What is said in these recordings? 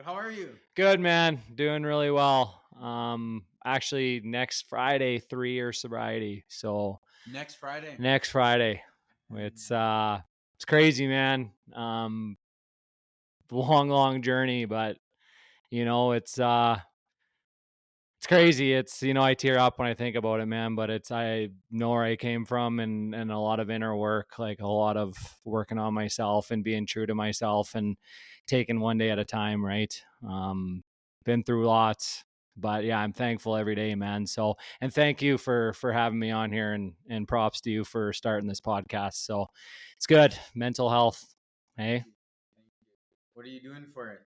But how are you? Good, man. Doing really well. Actually, next Friday, 3 year sobriety. So Next Friday. next Friday, it's crazy, man. Long journey, but it's crazy. I tear up when I think about it, man. But I know where I came from, and a lot of inner work, like a lot of working on myself and being true to myself and taking one day at a time. Right. Been through lots, but yeah, I'm thankful every day, man. So, and thank you for having me on here, and props to you for starting this podcast. So, it's good. Mental health. Hey, Thank you. What are you doing for it?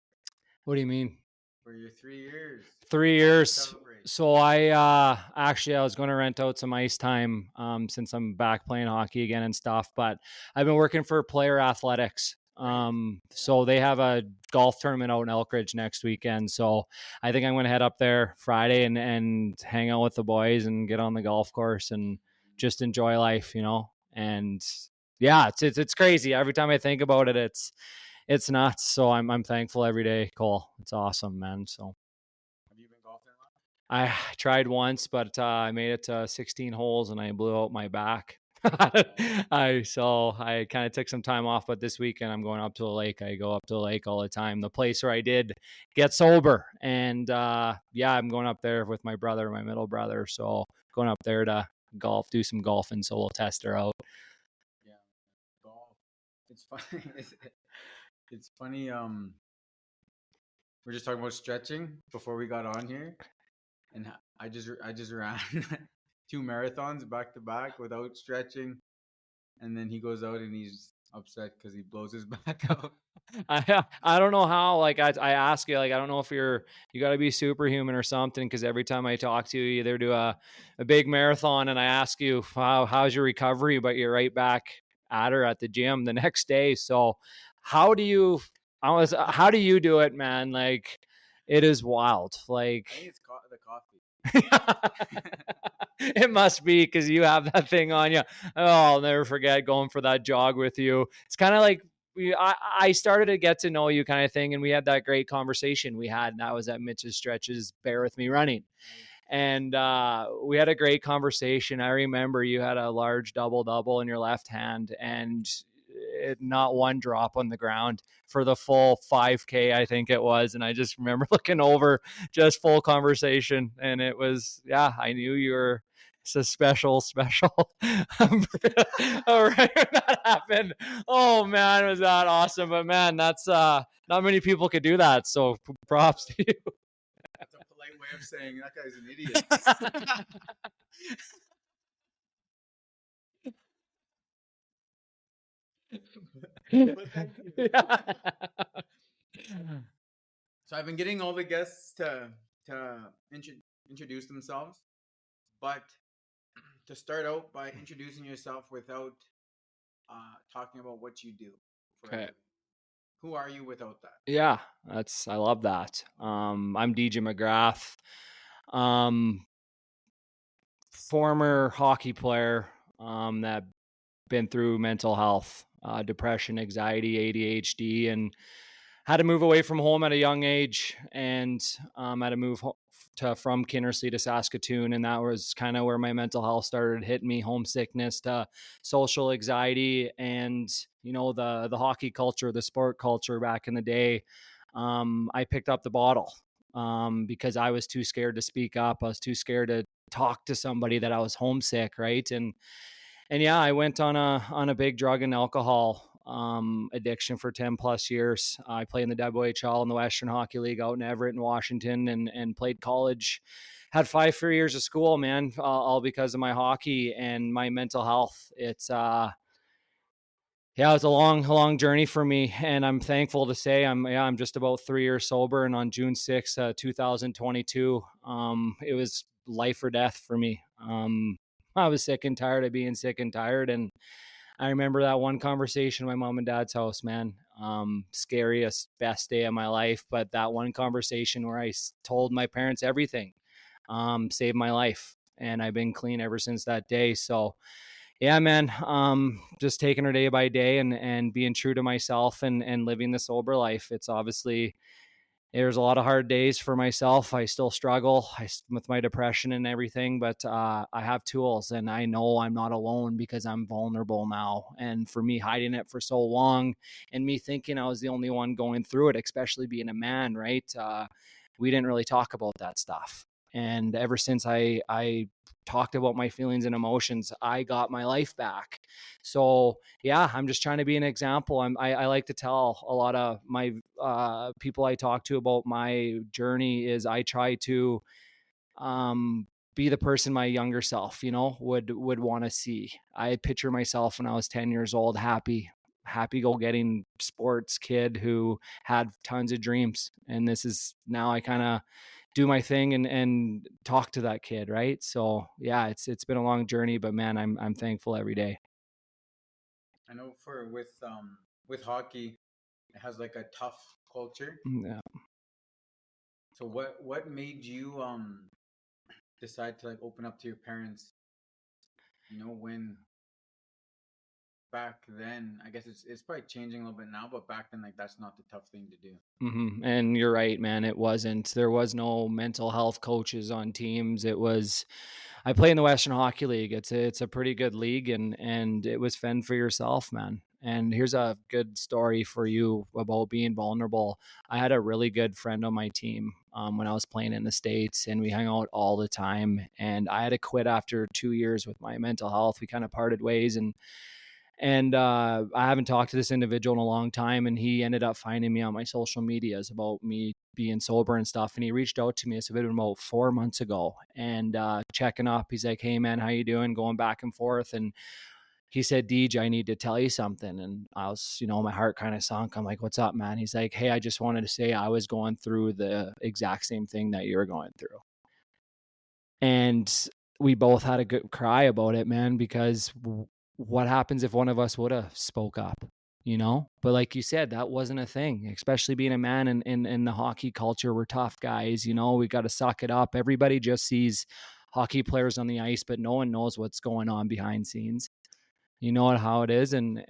what do you mean? For your 3 years? 3 years. Celebrate. So I was going to rent out some ice time since I'm back playing hockey again and stuff, but I've been working for Player Athletics. So they have a golf tournament out in Elkridge next weekend. So I think I'm going to head up there Friday and hang out with the boys and get on the golf course and just enjoy life, And yeah, it's crazy. Every time I think about it, it's nuts. So I'm thankful every day, Cole. It's awesome, man. So Have you been golfing a lot? I tried once, but I made it to 16 holes and I blew out my back. I kind of took some time off, but this weekend I'm going up to a lake. I go up to a lake all the time. The place where I did get sober, and I'm going up there with my brother, my middle brother. So going up there to golf, do some golfing. So we'll test her out. Yeah, golf. It's funny. It's funny. We're just talking about stretching before we got on here, and I just ran 2 marathons back to back without stretching, and then he goes out and he's upset because he blows his back out. I don't know how, like I ask you, like, I don't know if you got to be superhuman or something. Cause every time I talk to you, you either do a big marathon and I ask you, how's your recovery? But you're right back at her at the gym the next day. So how do you do it, man? Like, it is wild. Like, I think it's the coffee. it must be because you have that thing on you. Oh, I'll never forget going for that jog with you. It's kind of like I started to get to know you kind of thing, and we had that great conversation we had, and that was at Mitch's Stretches Bear With Me Running. And we had a great conversation. I remember you had a large double in your left hand, and not one drop on the ground for the full 5K, I think it was. And I just remember looking over, just full conversation. And it was, I knew you were a special. All right, when that happened. Oh man, was that awesome? But man, that's not many people could do that. So props to you. That's a polite way of saying that guy's an idiot. But thank you. So I've been getting all the guests to introduce themselves, but to start out by introducing yourself without talking about what you do. Okay. Who are you without that? Yeah, I love that. I'm DJ McGrath, former hockey player that been through mental health, depression, anxiety, ADHD, and had to move away from home at a young age, and had to move from Kinnersley to Saskatoon, and that was kind of where my mental health started hitting me. Homesickness to social anxiety, and the hockey culture, the sport culture back in the day. I picked up the bottle because I was too scared to speak up. I was too scared to talk to somebody that I was homesick, right? And yeah, I went on a big drug and alcohol addiction for 10 plus years. I played in the WHL in the Western Hockey League out in Everett in Washington, and played college. Had 5 free years of school, man, all because of my hockey and my mental health. It's it was a long journey for me, and I'm thankful to say I'm just about 3 years sober. And on June 6th, 2022, it was life or death for me. I was sick and tired of being sick and tired, and I remember that one conversation in my mom and dad's house, man. Scariest, best day of my life, but that one conversation where I told my parents everything, saved my life, and I've been clean ever since that day. So yeah, man, just taking her day by day and being true to myself and living the sober life. It's obviously, there's a lot of hard days for myself. I still struggle with my depression and everything, but I have tools, and I know I'm not alone because I'm vulnerable now. And for me, hiding it for so long and me thinking I was the only one going through it, especially being a man, right? We didn't really talk about that stuff. And ever since I talked about my feelings and emotions, I got my life back. So yeah, I'm just trying to be an example. I like to tell a lot of my people I talk to about my journey is I try to be the person my younger self, would want to see. I picture myself when I was 10 years old, happy go getting sports kid who had tons of dreams. And this is now I kind of do my thing and talk to that kid. Right. So yeah, it's been a long journey, but man, I'm thankful every day. I know with hockey, it has like a tough culture. Yeah. So what made you decide to like open up to your parents? When back then, I guess it's probably changing a little bit now, but back then, like that's not the tough thing to do. Mm-hmm. And you're right, man. It wasn't. There was no mental health coaches on teams. It was. I play in the Western Hockey League. It's a pretty good league, and it was fend for yourself, man. And here's a good story for you about being vulnerable. I had a really good friend on my team when I was playing in the States, and we hung out all the time. And I had to quit after 2 years with my mental health. We kind of parted ways, and I haven't talked to this individual in a long time, and he ended up finding me on my social medias about me being sober and stuff. And he reached out to me. It's been about 4 months ago, and checking up. He's like, "Hey man, how you doing?" Going back and forth, and he said, "Deej, I need to tell you something." And I was, my heart kind of sunk. I'm like, "What's up, man?" He's like, "Hey, I just wanted to say I was going through the exact same thing that you're going through." And we both had a good cry about it, man, because what happens if one of us would have spoke up, But like you said, that wasn't a thing, especially being a man in the hockey culture. We're tough guys, we got to suck it up. Everybody just sees hockey players on the ice, but no one knows what's going on behind scenes. You know how it is. And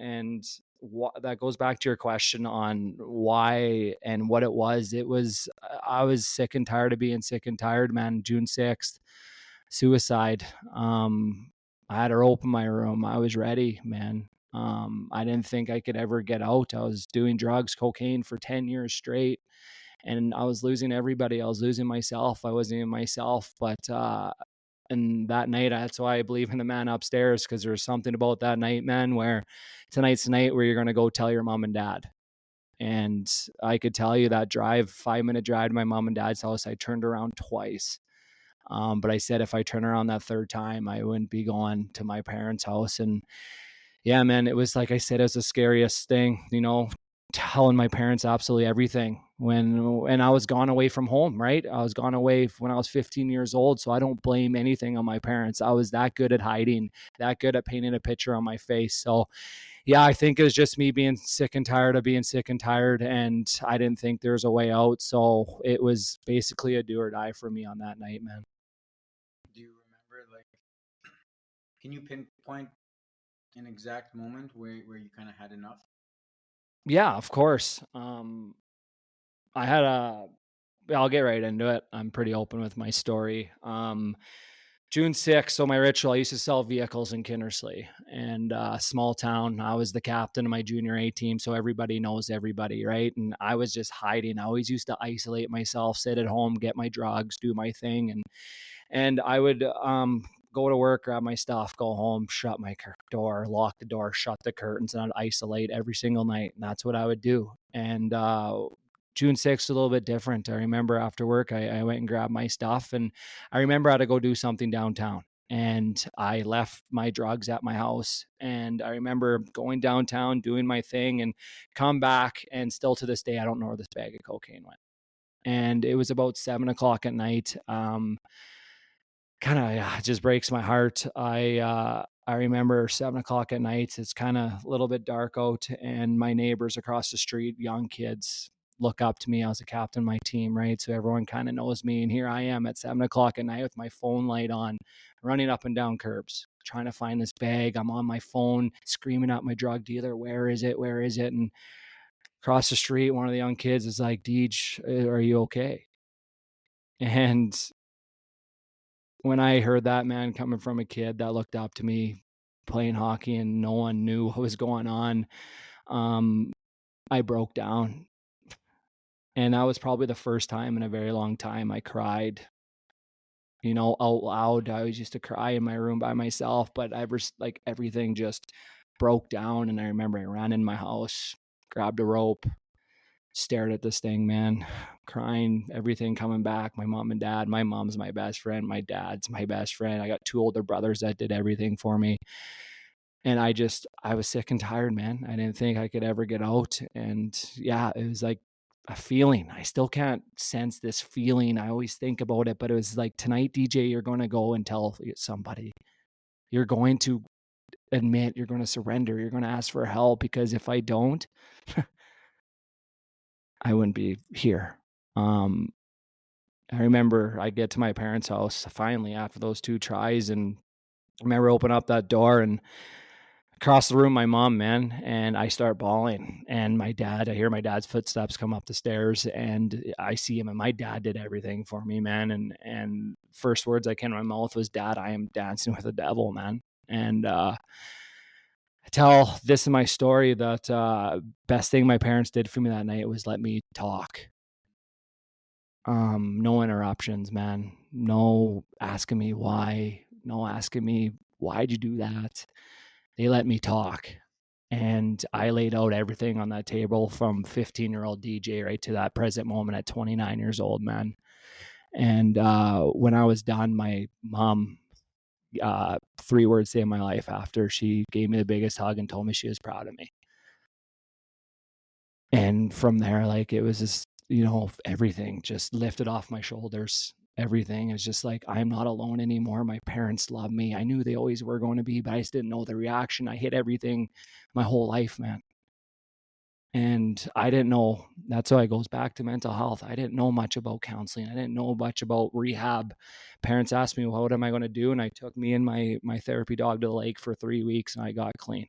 that goes back to your question on why and what it was. I was sick and tired of being sick and tired, man. June 6th, suicide. I had her open my room. I was ready, man. I didn't think I could ever get out. I was doing drugs, cocaine for 10 years straight, and I was losing everybody. I was losing myself. I wasn't even myself. But and that night, that's why I believe in the man upstairs, because there's something about that night, man, where tonight's the night where you're going to go tell your mom and dad. And I could tell you that 5-minute drive to my mom and dad's house, I turned around twice. But I said, if I turn around that third time, I wouldn't be going to my parents' house. And yeah, man, it was, like I said, it was the scariest thing, telling my parents absolutely everything and I was gone away from home, right? I was gone away when I was 15 years old. So I don't blame anything on my parents. I was that good at hiding, that good at painting a picture on my face. So yeah, I think it was just me being sick and tired of being sick and tired. And I didn't think there was a way out. So it was basically a do or die for me on that night, man. Do you remember, like, can you pinpoint an exact moment where you kind of had enough? Yeah, of course. I had I'll get right into it. I'm pretty open with my story. June 6th, so my ritual, I used to sell vehicles in Kindersley, and small town. I was the captain of my junior A team, so everybody knows everybody, right? And I was just hiding. I always used to isolate myself, sit at home, get my drugs, do my thing, and I would go to work, grab my stuff, go home, shut my door, lock the door, shut the curtains, and I'd isolate every single night. And that's what I would do. And June 6th, a little bit different. I remember after work, I went and grabbed my stuff, and I remember I had to go do something downtown. And I left my drugs at my house. And I remember going downtown, doing my thing, and come back. And still to this day, I don't know where this bag of cocaine went. And it was about 7 o'clock at night. Kind of just breaks my heart. I remember 7 o'clock at night. It's kind of a little bit dark out, and my neighbors across the street, young kids, look up to me. I was a captain of my team, right? So everyone kind of knows me. And here I am at 7 o'clock at night with my phone light on, running up and down curbs, trying to find this bag. I'm on my phone, screaming at my drug dealer, "Where is it? Where is it?" And Across the street, one of the young kids is like, Deej, are you okay? And when I heard that, man, coming from a kid that looked up to me playing hockey and no one knew what was going on, I broke down. And that was probably the first time in a very long time I cried, out loud. I always used to cry in my room by myself, but like everything just broke down. And I remember I ran in my house, grabbed a rope, stared at this thing, man, crying, everything coming back. My mom and dad, my mom's my best friend. My dad's my best friend. I got 2 older brothers that did everything for me. And I was sick and tired, man. I didn't think I could ever get out. And yeah, it was like a feeling. I still can't sense this feeling. I always think about it, but it was like, tonight, DJ, you're going to go and tell somebody. You're going to admit, you're going to surrender, you're going to ask for help, because if I don't, I wouldn't be here. I remember I get to my parents' house finally after those 2 tries, and I remember opening up that door and across the room, my mom, man, and I start bawling. And I hear my dad's footsteps come up the stairs, and I see him. And my dad did everything for me, man. And first words I came to my mouth was, "Dad, I am dancing with the devil, man." And I tell this in my story that best thing my parents did for me that night was let me talk. No interruptions, man. No asking me why. No asking me, why'd you do that? They let me talk. And I laid out everything on that table from 15-year-old DJ right to that present moment at 29 years old, man. And when I was done, my mom, 3 words saved my life after. She gave me the biggest hug and told me she was proud of me. And from there, like, it was just, everything just lifted off my shoulders. Everything is just like, I'm not alone anymore. My parents love me. I knew they always were going to be, but I just didn't know the reaction. I hit everything my whole life, man. And I didn't know. That's why it goes back to mental health. I didn't know much about counseling. I didn't know much about rehab. Parents asked me, well, what am I going to do? And I took me and my therapy dog to the lake for 3 weeks, and I got clean.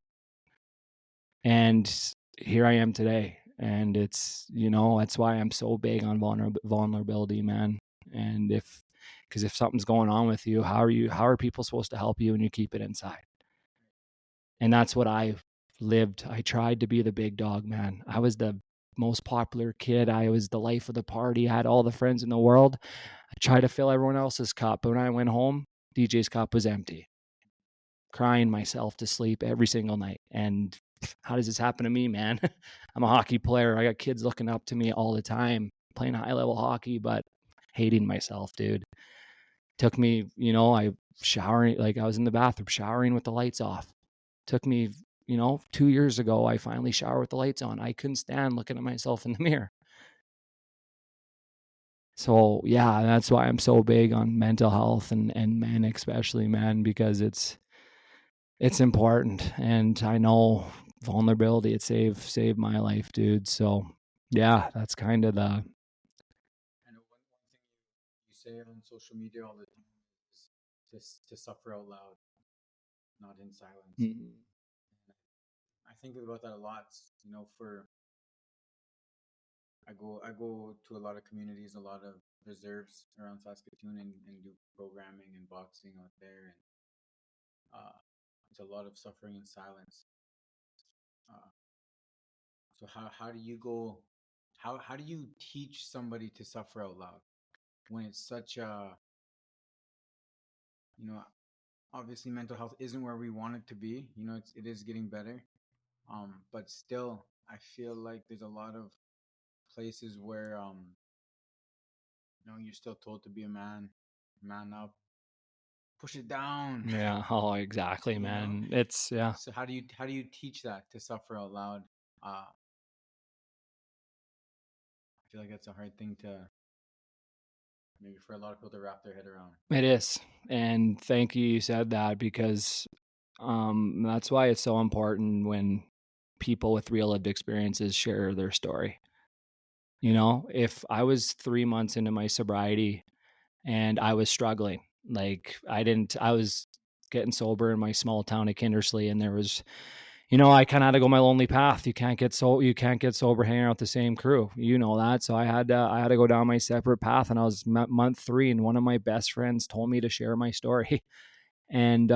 And here I am today. And it's, that's why I'm so big on vulnerability, man. And because if something's going on with you, how are people supposed to help you when you keep it inside? And that's what I lived. I tried to be the big dog, man. I was the most popular kid. I was the life of the party. I had all the friends in the world. I tried to fill everyone else's cup. But when I went home, DJ's cup was empty. Crying myself to sleep every single night. And how does this happen to me, man? I'm a hockey player. I got kids looking up to me all the time, playing high level hockey, but hating myself, dude. Took me, I showering, like I was in the bathroom showering with the lights off. Took me, 2 years ago, I finally showered with the lights on. I couldn't stand looking at myself in the mirror. So yeah, that's why I'm so big on mental health and men, especially men, because it's important. And I know vulnerability, it saved my life, dude. So yeah, that's kind of the. I know one thing you say on social media all the time is just to suffer out loud, not in silence. Mm-hmm. I think about that a lot. For I go to a lot of communities, a lot of reserves around Saskatoon, and do programming and boxing out there, and it's a lot of suffering in silence. Uh, so how do you go? How do you teach somebody to suffer out loud when it's such a you know obviously mental health isn't where we want it to be. It is getting better, but still I feel like there's a lot of places where you're still told to be a man up, push it down. Yeah. Oh, exactly, you know man. It's yeah. so how do you teach that to suffer out loud? I feel like that's a hard thing to maybe for a lot of people to wrap their head around. It is. And thank you said that, because that's why it's so important when people with real lived experiences share their story. If I was 3 months into my sobriety and I was struggling, like I was getting sober in my small town of Kindersley, and there was, I kind of had to go my lonely path. You can't get sober hanging out with the same crew. You know that. So I had to go down my separate path, and I was month 3, and one of my best friends told me to share my story. And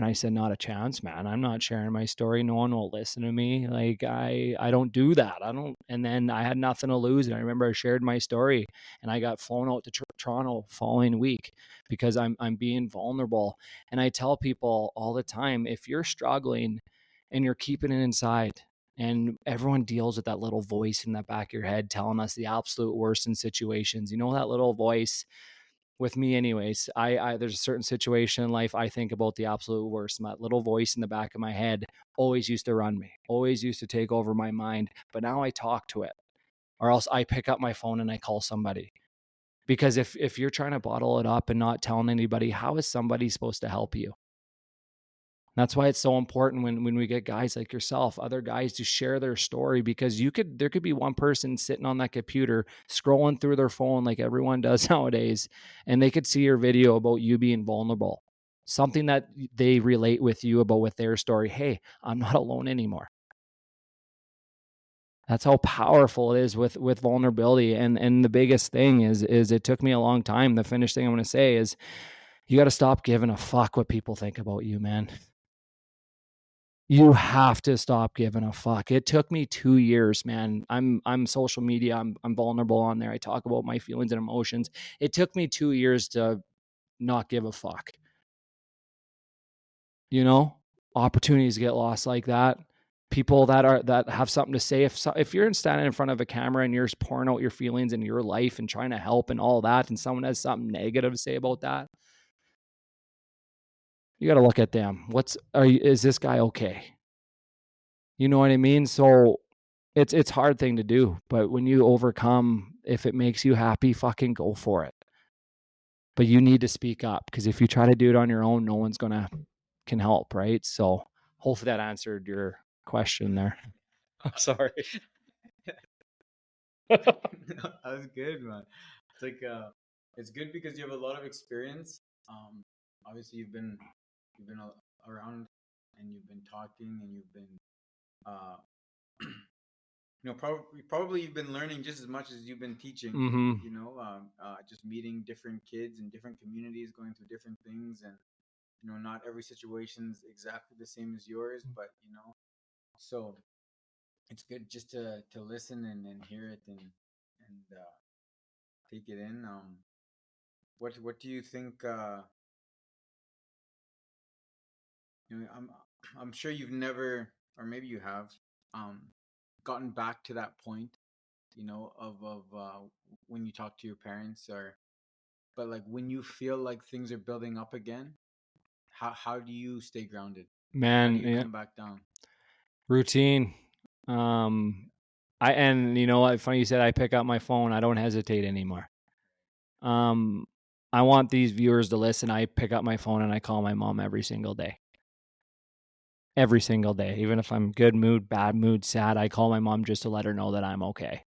I said, not a chance, man. I'm not sharing my story. No one will listen to me. Like I don't do that. And then I had nothing to lose. And I remember I shared my story, and I got flown out to Toronto following week because I'm being vulnerable. And I tell people all the time, if you're struggling and you're keeping it inside, and everyone deals with that little voice in the back of your head telling us the absolute worst in situations, that little voice. With me anyways, I there's a certain situation in life I think about the absolute worst. And that little voice in the back of my head always used to run me, always used to take over my mind. But now I talk to it, or else I pick up my phone and I call somebody. Because if you're trying to bottle it up and not telling anybody, how is somebody supposed to help you? That's why it's so important when we get guys like yourself, other guys, to share their story, because there could be one person sitting on that computer scrolling through their phone like everyone does nowadays, and they could see your video about you being vulnerable, something that they relate with you about with their story. Hey, I'm not alone anymore. That's how powerful it is with vulnerability. And the biggest thing is it took me a long time. The finished thing I'm going to say is you got to stop giving a fuck what people think about you, man. You have to stop giving a fuck. It took me 2 years, man. I'm social media. I'm vulnerable on there. I talk about my feelings and emotions. It took me 2 years to not give a fuck. Opportunities get lost like that. People that have something to say. If you're standing in front of a camera and you're pouring out your feelings and your life and trying to help and all that, and someone has something negative to say about that, you got to look at them. Is this guy okay? You know what I mean? So it's a hard thing to do, but when you overcome, if it makes you happy, fucking go for it. But you need to speak up, because if you try to do it on your own, no one's can help, right? So hopefully that answered your question there. I'm sorry. That was good, man. It's like it's good because you have a lot of experience. Obviously you've been around, and you've been talking, and you've been uh probably you've been learning just as much as you've been teaching. Mm-hmm. Just meeting different kids in different communities, going through different things, and not every situation's exactly the same as yours, but so it's good just to listen and hear it, and take it in. What do you think? I'm sure you've never, or maybe you have, um, gotten back to that point, of when you talk to your parents, but like when you feel like things are building up again, how do you stay grounded? How do Man, you yeah. come back down? Routine. And you know what? Funny you said I pick up my phone. I don't hesitate anymore. I want these viewers to listen. I pick up my phone and I call my mom every single day. Every single day. Even if I'm good mood, bad mood, sad, I call my mom just to let her know that I'm okay.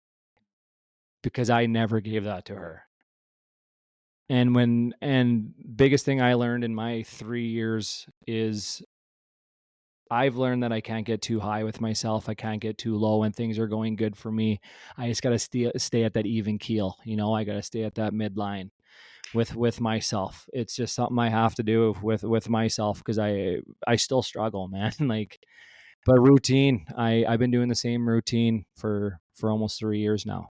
Because I never gave that to her. And biggest thing I learned in my 3 years is I've learned that I can't get too high with myself. I can't get too low when things are going good for me. I just got to stay at that even keel. I got to stay at that midline with myself. It's just something I have to do with myself, because I still struggle, man. But routine, I've been doing the same routine for almost 3 years now.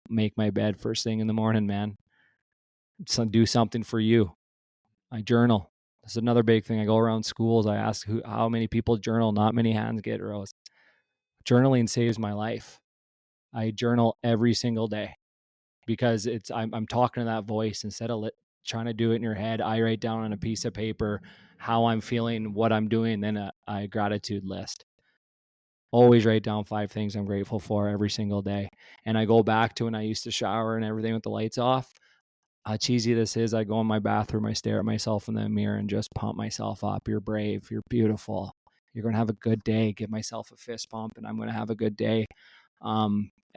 Make my bed first thing in the morning, man. Do something for you. I journal. That's another big thing. I go around schools. I ask how many people journal. Not many hands get rose. Journaling saves my life. I journal every single day, because I'm talking to that voice instead of trying to do it in your head. I write down on a piece of paper how I'm feeling, what I'm doing, then a gratitude list. Always write down 5 things I'm grateful for every single day. And I go back to when I used to shower and everything with the lights off. How cheesy this is, I go in my bathroom, I stare at myself in the mirror and just pump myself up. You're brave, you're beautiful, you're going to have a good day. Give myself a fist bump and I'm going to have a good day.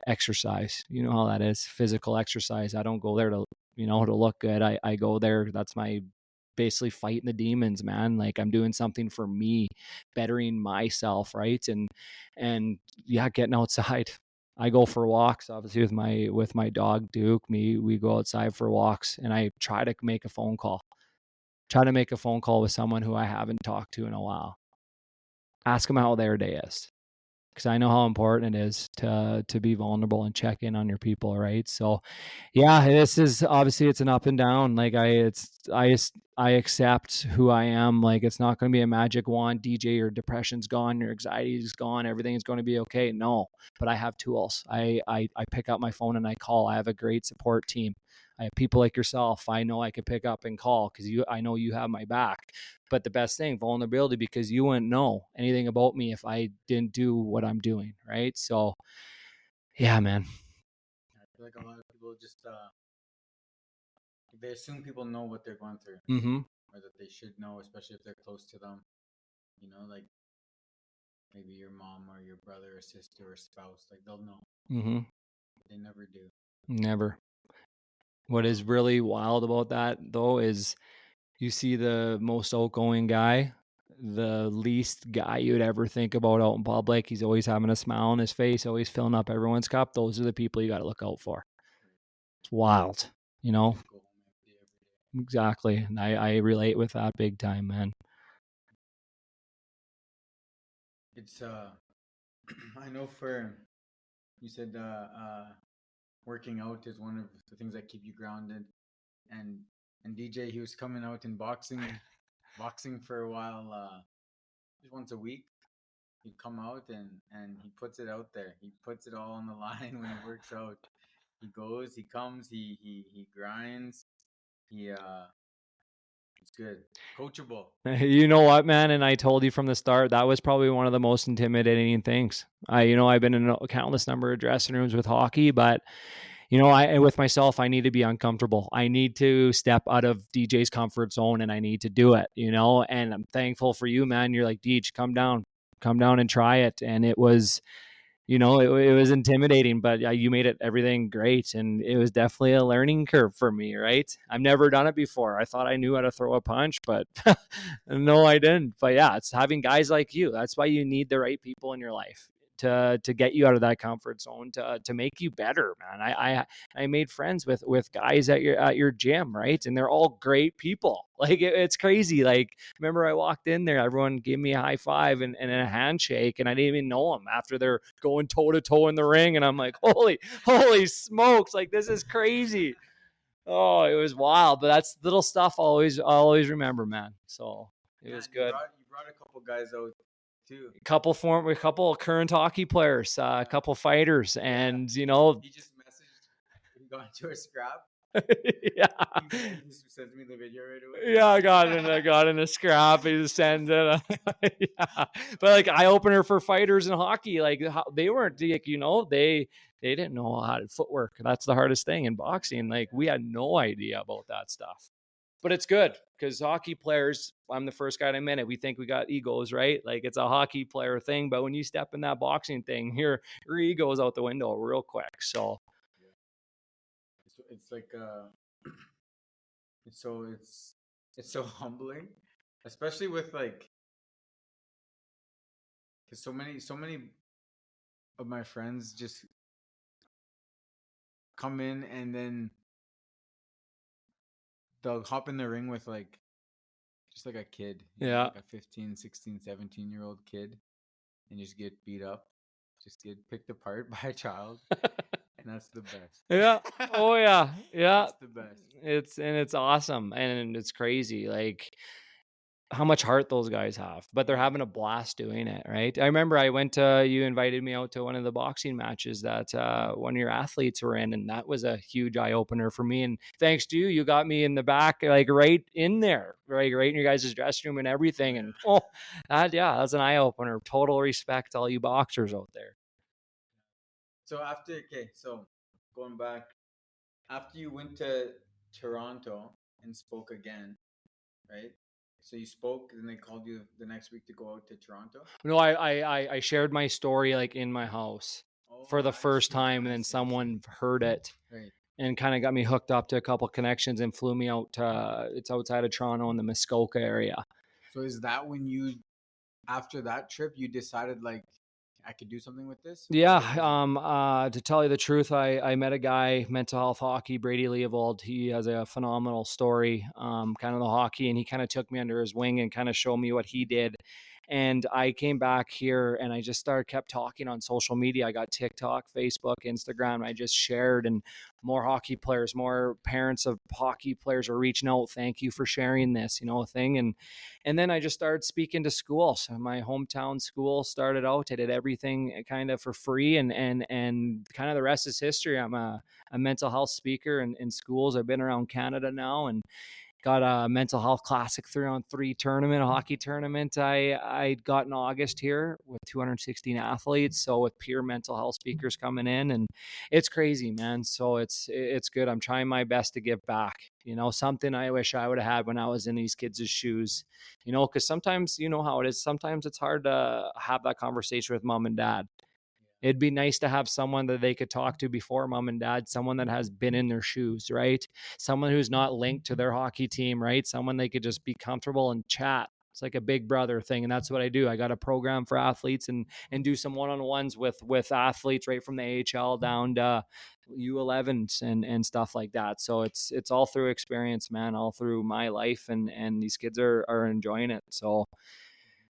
Exercise, you know how that is, physical exercise. I don't go there to look good. I go there, that's my basically fighting the demons, man. Like I'm doing something for me, bettering myself, right? And yeah, getting outside. I go for walks, obviously with my dog Duke. We go outside for walks, and I try to make a phone call. Try to make a phone call with someone who I haven't talked to in a while. Ask them how their day is, because I know how important it is to be vulnerable and check in on your people, right? So, yeah, this is obviously it's an up and down. Like I accept who I am. Like it's not going to be a magic wand. DJ, your depression's gone, your anxiety is gone, everything is going to be okay. No, but I have tools. I pick up my phone and I call. I have a great support team. I have people like yourself. I know I could pick up and call because I know you have my back. But the best thing, vulnerability, because you wouldn't know anything about me if I didn't do what I'm doing, right? So, yeah, man. I feel like a lot of people just they assume people know what they're going through, Mm-hmm. or that they should know, especially if they're close to them. You know, like maybe your mom or your brother or sister or spouse, like they'll know. Mm-hmm. They never do. Never. What is really wild about that, though, is you see the most outgoing guy, the least guy you'd ever think about out in public. He's always having a smile on his face, always filling up everyone's cup. Those are the people you got to look out for. It's wild, you know? Just go home empty every day. Exactly. And I relate with that big time, man. It's I know for you said working out is one of the things that keep you grounded, and DJ, he was coming out in boxing for a while, just once a week. He'd come out and he puts it out there. He puts it all on the line when he works out. He goes, he comes, he grinds. It's good, coachable. You know what, man? And I told you from the start, that was probably one of the most intimidating things. I've been in a countless number of dressing rooms with hockey, but with myself, I need to be uncomfortable. I need to step out of DJ's comfort zone and I need to do it, and I'm thankful for you, man. You're like, DJ, come down and try it. And it was, it was intimidating, but you made it everything great. And it was definitely a learning curve for me, right? I've never done it before. I thought I knew how to throw a punch, but no, I didn't. But yeah, it's having guys like you. That's why you need the right people in your life to get you out of that comfort zone, to make you better, man. I made friends with guys at your gym, right? And they're all great people. Like it's crazy. Like remember I walked in there, everyone gave me a high five and a handshake, and I didn't even know them after they're going toe to toe in the ring, and I'm like, holy smokes, like this is crazy. Oh, it was wild, but that's little stuff I'll always remember, man. So it was good. You brought a couple guys out too. A couple current hockey players, a couple fighters, and he just messaged. He got into a scrap. Yeah. He just sends me the video right away. Yeah, I got in a scrap. He just sends it. Yeah. But like eye opener for fighters in hockey, like they weren't like, they didn't know how to footwork. That's the hardest thing in boxing. Like we had no idea about that stuff. But it's good because hockey players, I'm the first guy to admit it. We think we got egos, right? Like it's a hockey player thing. But when you step in that boxing thing, your ego is out the window real quick. So it's like it's so humbling, especially with like, because so many of my friends just come in and then they'll hop in the ring with like just like a kid, like a 15, 16, 17-year-old kid, and just get beat up, just get picked apart by a child. And that's the best. Yeah. Oh yeah. Yeah. It's the best. It's awesome and it's crazy. Like how much heart those guys have, but they're having a blast doing it, right? I remember you invited me out to one of the boxing matches that one of your athletes were in, and that was a huge eye opener for me. And thanks to you, you got me in the back, like right in there, right in your guys' dressing room and everything. And that's an eye opener. Total respect to all you boxers out there. So so going back, after you went to Toronto and spoke again, right? So you spoke, and they called you the next week to go out to Toronto? No, I shared my story like in my house for the first time, and then someone heard it. Right. and kind of got me hooked up to a couple connections and flew me out to, it's outside of Toronto in the Muskoka area. So is that when you, after that trip, you decided like I could do something with this? Yeah. To tell you the truth, I met a guy, mental health hockey, Brady Leovold. He has a phenomenal story, kind of the hockey, and he kind of took me under his wing and kind of showed me what he did. And I came back here and I just kept talking on social media. I got TikTok, Facebook, Instagram. And I just shared, and more hockey players, more parents of hockey players are reaching out. Thank you for sharing this, thing. And then I just started speaking to schools. So my hometown school started out. I did everything kind of for free, and kind of the rest is history. I'm a mental health speaker in schools. I've been around Canada now, and got a mental health classic 3-on-3 tournament, a hockey tournament I got in August here with 216 athletes. So with peer mental health speakers coming in, and it's crazy, man. So it's good. I'm trying my best to give back, something I wish I would have had when I was in these kids' shoes, because sometimes, how it is. Sometimes it's hard to have that conversation with mom and dad. It'd be nice to have someone that they could talk to before mom and dad, someone that has been in their shoes, right? Someone who's not linked to their hockey team, right? Someone they could just be comfortable and chat. It's like a big brother thing. And that's what I do. I got a program for athletes and do some one-on-ones with athletes right from the AHL down to U11s and stuff like that. So it's all through experience, man, all through my life. And these kids are enjoying it. So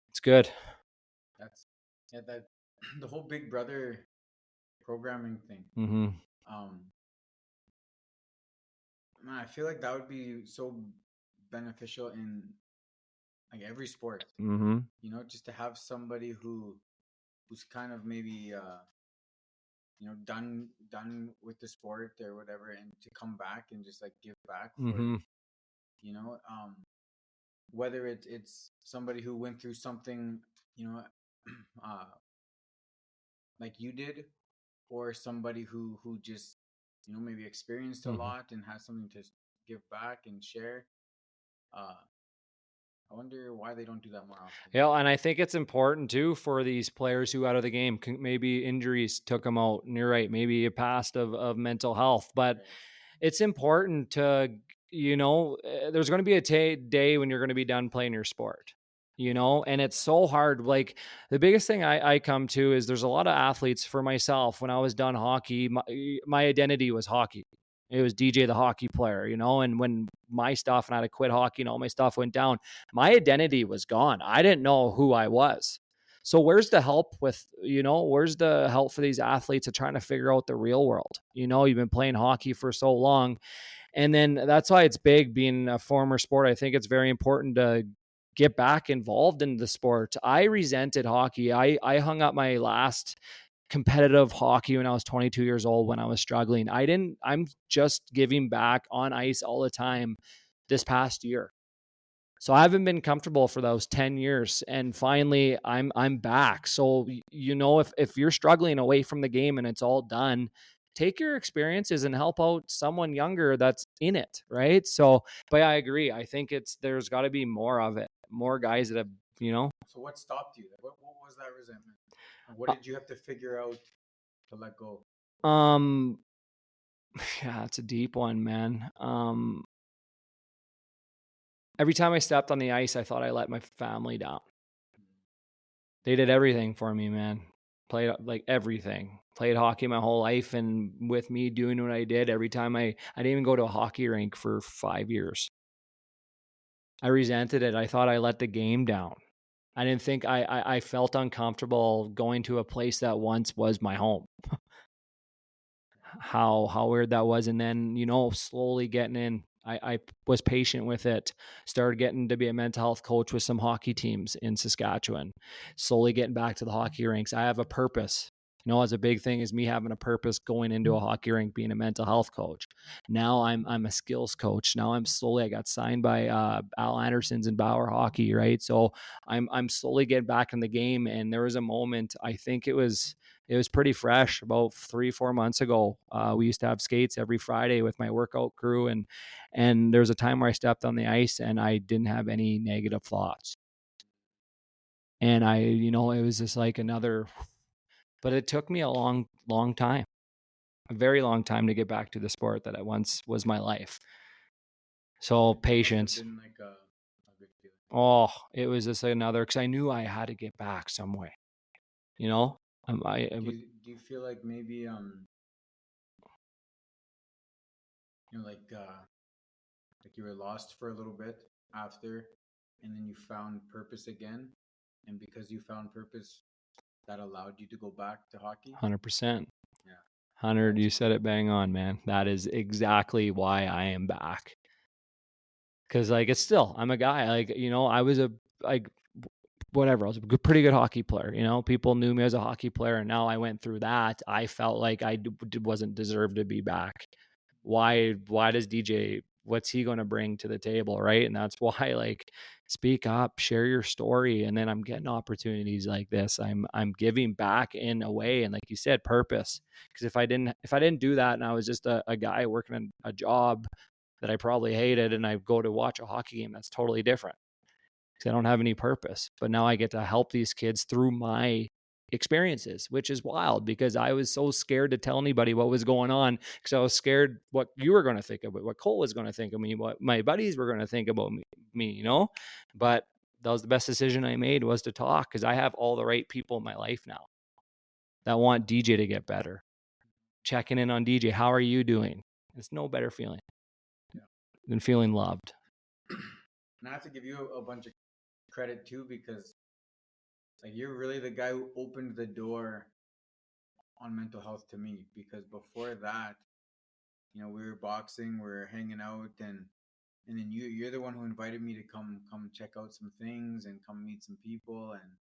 it's good. That the whole Big Brother programming thing. Mm-hmm. Man, I feel like that would be so beneficial in like every sport. Mm-hmm. Just to have somebody who's kind of maybe done with the sport or whatever, and to come back and just like give back for Mm-hmm. you know whether it's somebody who went through something, uh like you did, or somebody who just maybe experienced a Mm-hmm. lot and has something to give back and share. I wonder why they don't do that more often. Yeah, and I think it's important too for these players who out of the game, maybe injuries took them out. And you're right, maybe a past of mental health, but it's important to, there's going to be a day when you're going to be done playing your sport, and it's so hard. Like the biggest thing I come to is there's a lot of athletes. For myself, when I was done hockey, my identity was hockey. It was DJ the hockey player, and when my stuff and I had to quit hockey and all my stuff went down, my identity was gone. I didn't know who I was. So where's the help with, where's the help for these athletes of trying to figure out the real world? You've been playing hockey for so long. And then that's why it's big being a former sport. I think it's very important to get back involved in the sport. I resented hockey. I hung up my last competitive hockey when I was 22 years old, when I was struggling. I'm just giving back on ice all the time this past year. So I haven't been comfortable for those 10 years, and finally I'm back. So if you're struggling away from the game and it's all done, take your experiences and help out someone younger that's in it, right? So, but I agree. I think there's got to be more of it. More guys that have, So what stopped you? What was that resentment? What did you have to figure out to let go? Yeah, it's a deep one, man. Every time I stepped on the ice, I thought I let my family down. They did everything for me, man. Played like everything. Played hockey my whole life, and with me doing what I did, every time I didn't even go to a hockey rink for 5 years. I resented it. I thought I let the game down. I didn't think I felt uncomfortable going to a place that once was my home. How weird that was. And then, slowly getting in. I was patient with it, started getting to be a mental health coach with some hockey teams in Saskatchewan, slowly getting back to the hockey rinks. I have a purpose. As a big thing is me having a purpose going into a hockey rink, being a mental health coach. Now I'm a skills coach. Now I got signed by Al Anderson's and Bauer Hockey, right? So I'm slowly getting back in the game. And there was a moment, I think it was pretty fresh, about 3-4 months ago. We used to have skates every Friday with my workout crew, and there was a time where I stepped on the ice and I didn't have any negative thoughts. And it was just like another, but it took me a long, long time. a very long time to get back to the sport that I once was my life. So patience. Been like a good feeling. Oh, it was just another, because I knew I had to get back some way. You know, do you feel like maybe like you were lost for a little bit after, and then you found purpose again, and because you found purpose, that allowed you to go back to hockey? 100%. Yeah. 100, you said it bang on, man. That is exactly why I am back. Because like it's still, I'm a guy, like, you know, I was whatever, I was a pretty good hockey player. You know, people knew me as a hockey player, and now I went through that. I felt like I wasn't deserved to be back. Why does DJ, what's he going to bring to the table, right? And that's why, like, speak up, share your story. And then I'm getting opportunities like this. I'm giving back in a way, and like you said, purpose. Because if I didn't do that, and I was just a guy working a job that I probably hated, and I go to watch a hockey game, that's totally different, because I don't have any purpose. But now I get to help these kids through my experiences, which is wild, because I was so scared to tell anybody what was going on, because I was scared what you were going to think of it, what Cole was going to think of me, what my buddies were going to think about me, you know. But that was the best decision I made, was to talk, because I have all the right people in my life now that want DJ to get better, checking in on DJ. How are you doing? It's no better feeling than feeling loved. And I have to give you a bunch of credit too, because like you're really the guy who opened the door on mental health to me. Because before that, we were boxing, we were hanging out, and then you're the one who invited me to come check out some things and come meet some people, and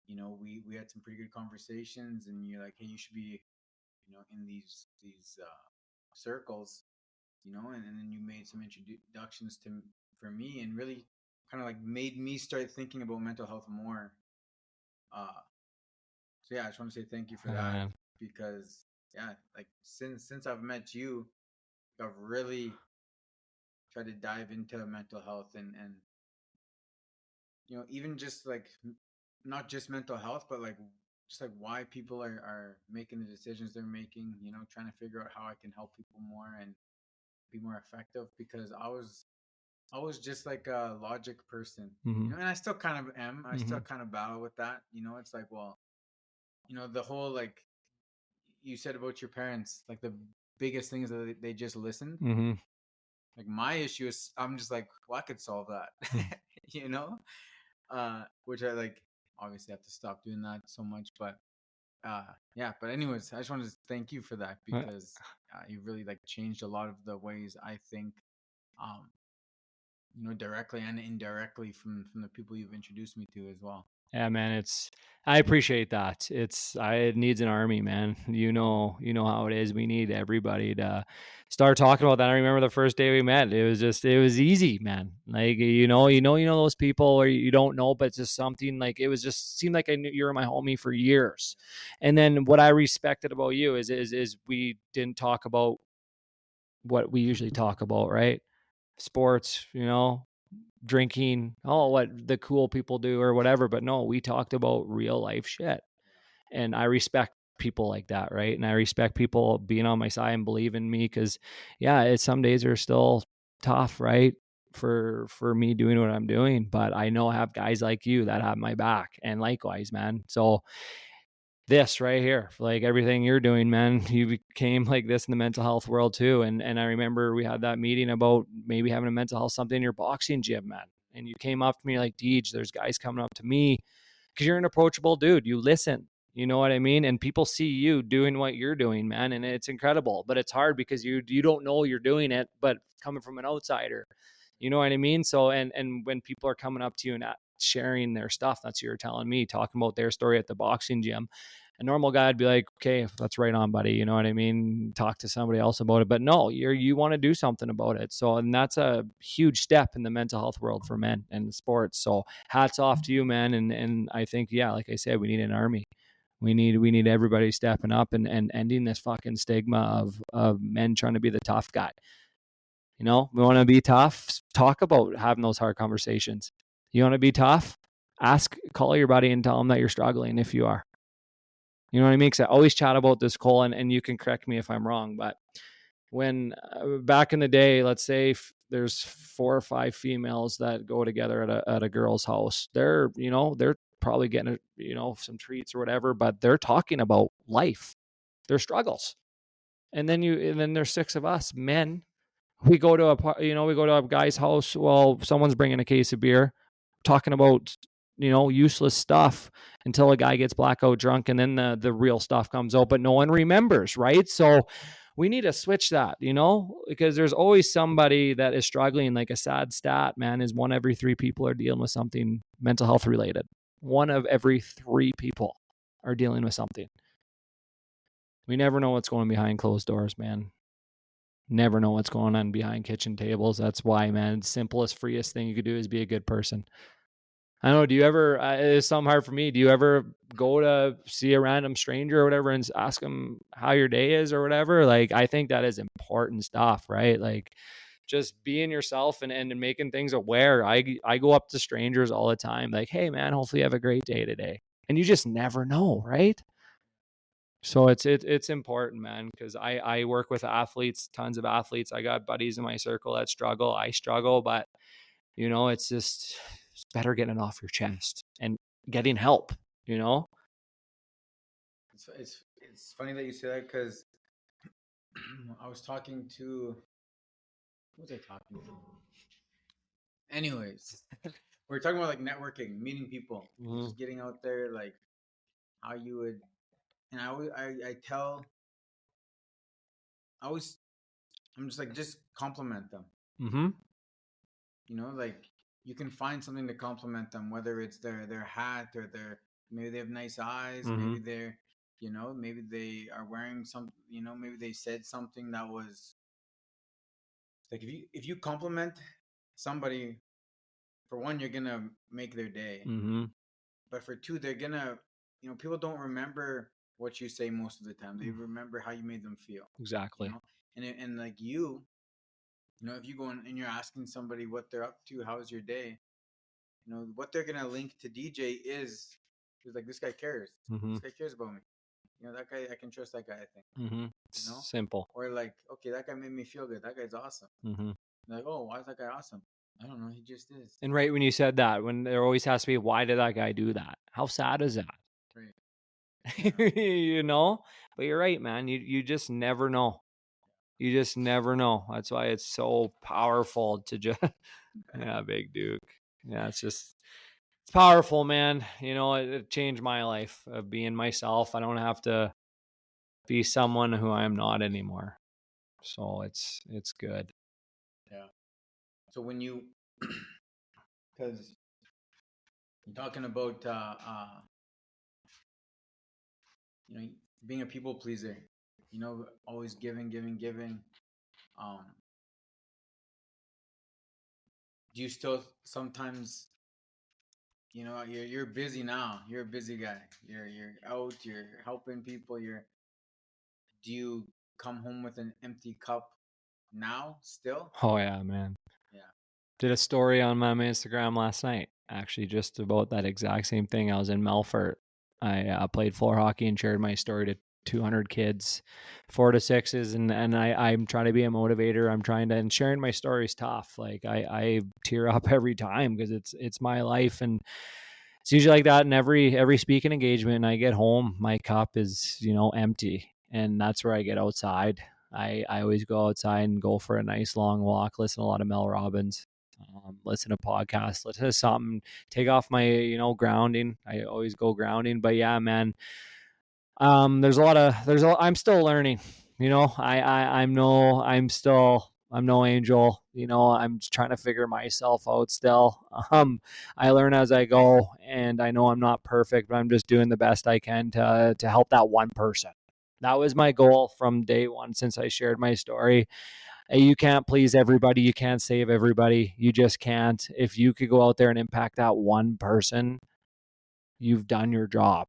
we had some pretty good conversations, and you're like, hey, you should be in these circles, and then you made some introductions for me, and really kind of like made me start thinking about mental health more. So yeah, I just want to say thank you for that, because like since I've met you, I've really tried to dive into mental health, and even just like not just mental health, but like just like why people are making the decisions they're making, trying to figure out how I can help people more and be more effective, because I was just like a logic person, and I still kind of am. I still kind of battle with that. It's like, well, the whole, like you said about your parents, like the biggest thing is that they just listened. Like my issue is, I'm just like, well, I could solve that, which I like obviously have to stop doing that so much, but but anyways, I just wanted to thank you for that, because you really like changed a lot of the ways I think, um, directly and indirectly from the people you've introduced me to as well. Yeah, man, I appreciate that. It needs an army, man. You know how it is. We need everybody to start talking about that. I remember the first day we met. It was easy, man. Like, those people where you don't know, but it's just something, like, it was just seemed like I knew you were my homie for years. And then what I respected about you is we didn't talk about what we usually talk about, right? Sports, drinking, what the cool people do or whatever. But no, we talked about real life shit. And I respect people like that, right? And I respect people being on my side and believe in me, because some days are still tough, right? For me doing what I'm doing. But I know I have guys like you that have my back, and likewise, man. So this right here, like everything you're doing, man, you became like this in the mental health world too. And I remember we had that meeting about maybe having a mental health something in your boxing gym, man. And you came up to me like, Deej, there's guys coming up to me, because you're an approachable dude. You listen, you know what I mean? And people see you doing what you're doing, man. And it's incredible, but it's hard because you don't know you're doing it, but coming from an outsider, you know what I mean? So, and when people are coming up to you and sharing their stuff, that's what you're telling me, talking about their story at the boxing gym. A normal guy would be like, okay, that's right on, buddy. You know what I mean? Talk to somebody else about it. But no, you want to do something about it. So, and that's a huge step in the mental health world for men and sports. So hats off to you, man. And I think, like I said, we need an army. We need everybody stepping up and ending this fucking stigma of men trying to be the tough guy. We want to be tough. Talk about having those hard conversations. You want to be tough? Call your buddy and tell him that you're struggling if you are. You know what I mean? Because I always chat about this, Cole, and you can correct me if I'm wrong, but when back in the day, let's say there's 4 or 5 females that go together at a girl's house, they're probably getting some treats or whatever, but they're talking about life, their struggles. And then there's 6 of us men. We go to a guy's house. Well, someone's bringing a case of beer, talking about useless stuff until a guy gets blackout drunk, and then the real stuff comes out, but no one remembers, right? So we need to switch that, because there's always somebody that is struggling. Like, a sad stat, man, is 1 every 3 people are dealing with something mental health related. 1 of every 3 people are dealing with something. We never know what's going behind closed doors, man. Never know what's going on behind kitchen tables. That's why, man, the simplest, freest thing you could do is be a good person. I don't know. Do you ever, it's something hard for me. Do you ever go to see a random stranger or whatever and ask them how your day is or whatever? Like, I think that is important stuff, right? Like, just being yourself and making things aware. I go up to strangers all the time. Like, hey man, hopefully you have a great day today. And you just never know, right? So it's important, man, because I work with athletes, tons of athletes. I got buddies in my circle that struggle. I struggle, but it's better getting it off your chest and getting help. It's funny that you say that, because I was talking to, who was I talking to? Anyways, we're talking about like networking, meeting people, just getting out there, like how you would. And I'm just like, just compliment them. Mm-hmm. Like, you can find something to compliment them, whether it's their hat, or maybe they have nice eyes, maybe they're, maybe they are wearing some, maybe they said something that was like, if you compliment somebody, for one, you're gonna make their day. But for 2, they're gonna, people don't remember what you say most of the time. They remember how you made them feel. Exactly. And like if you go and you're asking somebody what they're up to, how's your day, what they're gonna link to DJ is like, this guy cares. This guy cares about me. That guy, I can trust that guy, I think. Simple. Or like, okay, that guy made me feel good. That guy's awesome. Like, oh, why is that guy awesome? I don't know. He just is. And right when you said that, when there always has to be, why did that guy do that? How sad is that? Right. But you're right, man. You just never know. You just never know. That's why it's so powerful to just, yeah, Big Duke. Yeah, it's powerful, man. It changed my life of being myself. I don't have to be someone who I am not anymore. So it's good. Yeah. So when you, because you're talking about, being a people pleaser, always giving. Do you still sometimes, you're busy now. You're a busy guy. You're out. You're helping people. Do you come home with an empty cup now still? Oh yeah, man. Yeah. Did a story on my Instagram last night, actually, just about that exact same thing. I was in Melfort. I played floor hockey and shared my story to 200 kids, 4 to 6s, and I'm trying to be a motivator. I'm trying to, and sharing my story is tough. Like, I tear up every time because it's my life, and it's usually like that in every speaking engagement. And I get home, my cup is empty, and that's where I get outside. I always go outside and go for a nice long walk, listen to a lot of Mel Robbins, listen to podcasts, listen to something, take off my grounding. I always go grounding. But yeah, man, I'm still learning. I'm no angel. I'm just trying to figure myself out still. I learn as I go, and I know I'm not perfect, but I'm just doing the best I can to help that one person. That was my goal from day one since I shared my story. You can't please everybody. You can't save everybody. You just can't. If you could go out there and impact that one person, you've done your job.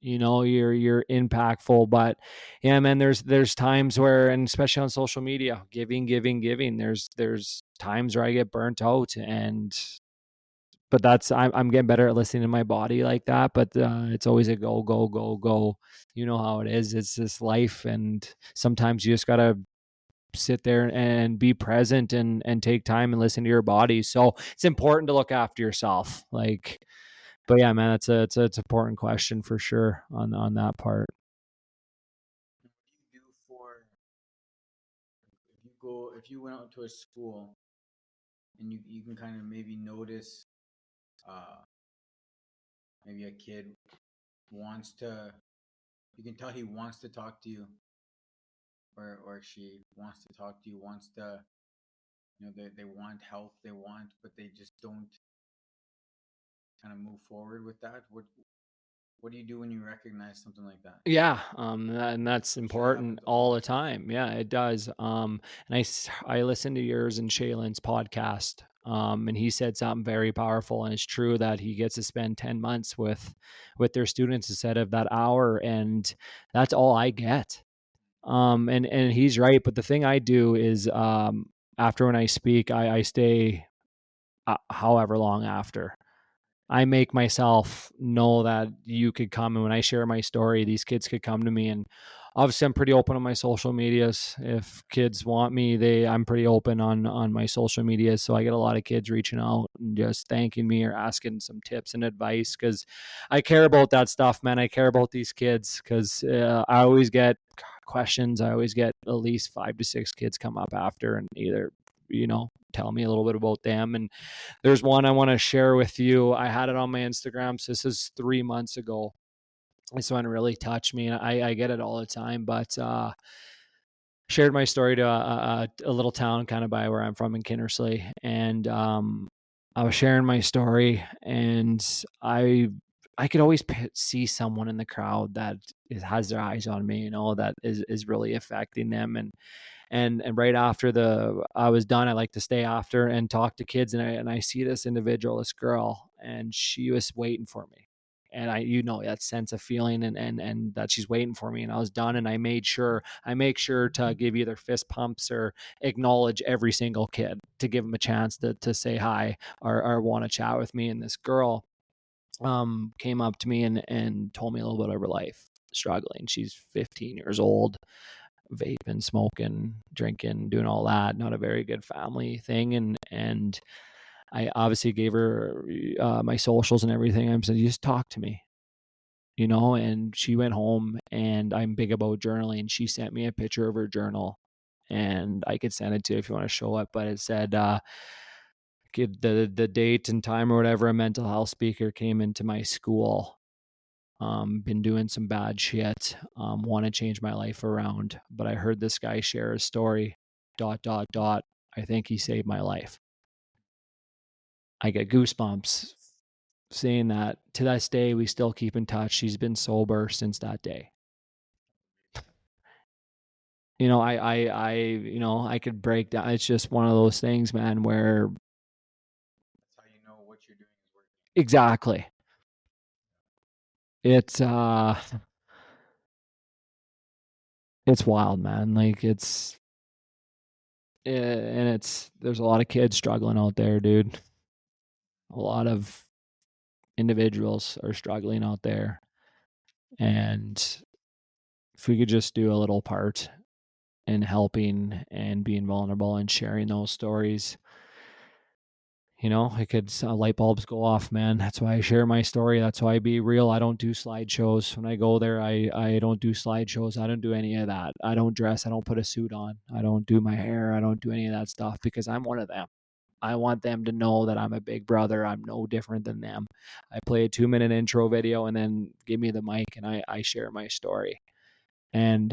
You're impactful. But yeah, man, there's times where, and especially on social media, giving, there's times where I get burnt out, and but I'm getting better at listening to my body like that. But it's always a go, go, go, go. You know how it is. It's just life, and sometimes you just gotta sit there and be present and take time and listen to your body. So it's important to look after yourself. Like, but yeah, man, it's an important question for sure on that part. What do you do for if you went out to a school and you can kind of maybe notice uh maybe a kid wants to you can tell he wants to talk to you or she wants to talk to you, wants to they want help, they want, but they just don't kind of move forward with that. What do you do when you recognize something like that? Yeah, and that's I'm sure that important happens a all lot. the time. Yeah, it does. And I listened to yours and Shaylin's podcast. And he said something very powerful, and it's true that he gets to spend 10 months with their students instead of that hour, and that's all I get. And he's right. But the thing I do is, after when I speak, I stay however long after. I make myself know that you could come, and when I share my story, these kids could come to me. And obviously I'm pretty open on my social medias. If kids want me, I'm pretty open on my social media. So I get a lot of kids reaching out and just thanking me or asking some tips and advice, because I care about that stuff, man. I care about these kids, because I always get questions. I always get at least 5 to 6 kids come up after and either tell me a little bit about them. And there's one I want to share with you. I had it on my Instagram. So this is 3 months ago. This one really touched me. And I get it all the time, but shared my story to a little town kind of by where I'm from in Kinnersley. And I was sharing my story, and I could always see someone in the crowd that has their eyes on me, that is really affecting them. And right after I was done, I like to stay after and talk to kids, and I see this individual, this girl, and she was waiting for me, and that sense of feeling, and that she's waiting for me. And I was done, and I make sure to give either fist pumps or acknowledge every single kid to give them a chance to say hi or want to chat with me. And this girl came up to me and told me a little bit of her life, struggling. She's 15 years old, vaping, smoking, drinking, doing all that. Not a very good family thing. And I obviously gave her my socials and everything. I said, you just talk to me, and she went home, and I'm big about journaling. She sent me a picture of her journal, and I could send it to you if you want to show it, but it said, the date and time or whatever, a mental health speaker came into my school, been doing some bad shit, want to change my life around, but I heard this guy share his story, ... I think he saved my life. I get goosebumps seeing that. To this day, we still keep in touch. She's been sober since that day. I could break down. It's just one of those things, man, where That's how you know what you're doing is working. exactly. It's wild, man. Like there's a lot of kids struggling out there, dude. A lot of individuals are struggling out there. And if we could just do a little part in helping and being vulnerable and sharing those stories, it could, light bulbs go off, man. That's why I share my story. That's why I be real. I don't do slideshows. When I go there, I don't do slideshows. I don't do any of that. I don't dress. I don't put a suit on. I don't do my hair. I don't do any of that stuff, because I'm one of them. I want them to know that I'm a big brother. I'm no different than them. I play a 2-minute intro video, and then give me the mic, and I share my story. And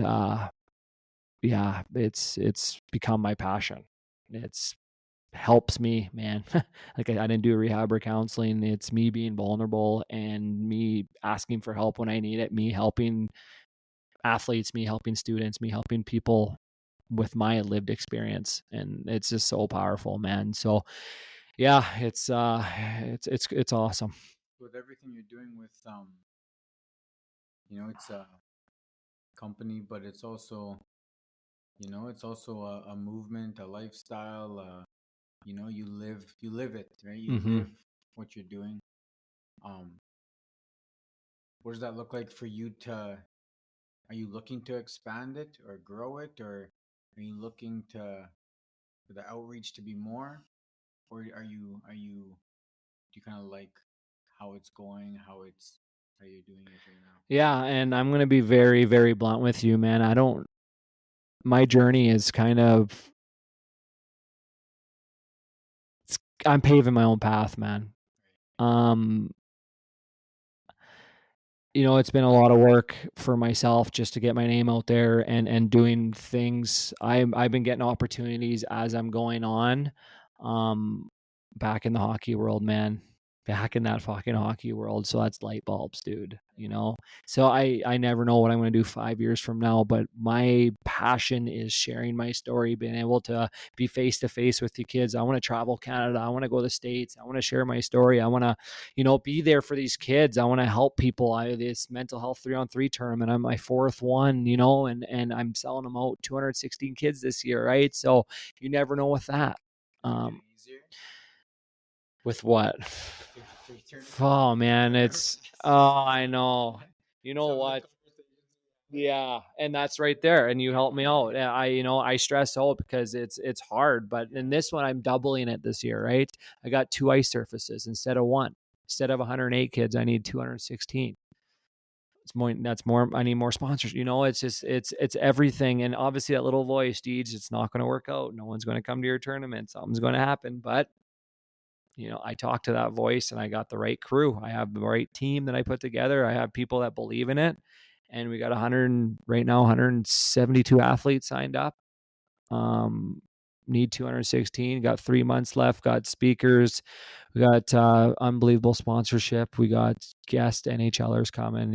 yeah, it's become my passion. It's helps me, man. Like I didn't do rehab or counseling. It's me being vulnerable and me asking for help when I need it, me helping athletes, me helping students, me helping people with my lived experience. And it's just so powerful, man. So yeah, it's awesome. With everything you're doing with it's a company, but it's also a movement, a lifestyle. You live it, right? You Mm-hmm. live what you're doing. What does that look like for you to? Are you looking to expand it or grow it, or are you looking for the outreach to be more, or do you kind of like how it's going, how you're doing it right now? Yeah, and I'm going to be very, very blunt with you, man. My journey is kind of, I'm paving my own path, man. Um, it's been a lot of work for myself just to get my name out there and doing things. I've been getting opportunities as I'm going on, back in the hockey world, man. Back in that fucking hockey world. So that's light bulbs, dude. So I never know what I'm going to do 5 years from now, but my passion is sharing my story, being able to be face to face with the kids. I want to travel Canada. I want to go to the States. I want to share my story. I want to, be there for these kids. I want to help people. This mental health 3-on-3 tournament, I'm my fourth one, and I'm selling them out 216 kids this year, right? So you never know with that. With what? Oh man, I know. You know what? Yeah, and that's right there. And you help me out. I stress out because it's hard, but in this one I'm doubling it this year, right? I got 2 ice surfaces instead of 1. Instead of 108 kids, I need 216. That's more. I need more sponsors. It's just it's everything. And obviously that little voice, Deej, it's not going to work out. No one's going to come to your tournament. Something's going to happen, but I talked to that voice and I got the right crew. I have the right team that I put together. I have people that believe in it. And we got 172 athletes signed up. Need 216, got 3 months left, got speakers. We got unbelievable sponsorship. We got guest NHLers coming.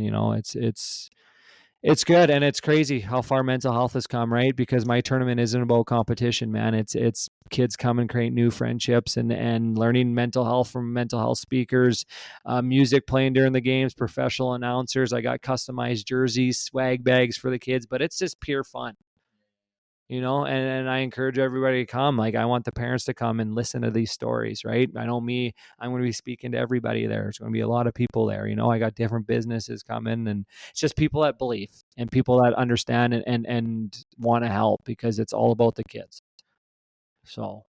It's good, and it's crazy how far mental health has come, right? Because my tournament isn't about competition, man. It's kids come and create new friendships and learning mental health from mental health speakers, music playing during the games, professional announcers. I got customized jerseys, swag bags for the kids, but it's just pure fun. And I encourage everybody to come. Like, I want the parents to come and listen to these stories, right? I know I'm going to be speaking to everybody there. There's going to be a lot of people there. I got different businesses coming, and it's just people that believe and people that understand and want to help, because it's all about the kids. So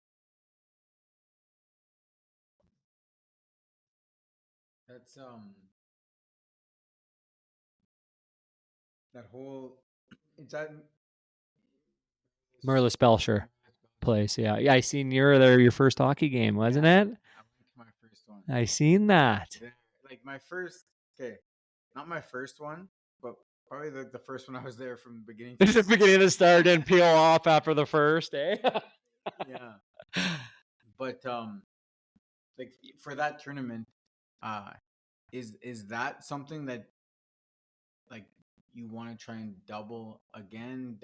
That's that whole it's that Merlis Belcher place. Yeah. Yeah. I seen you're there, your first hockey game, wasn't it? I went to my first one. I seen that. Like my first, okay, not my first one, but probably the first one I was there from the beginning. It's the beginning of the start and peel off after the first, eh? Yeah. But like for that tournament, uh, is that something that like you want to try and double again,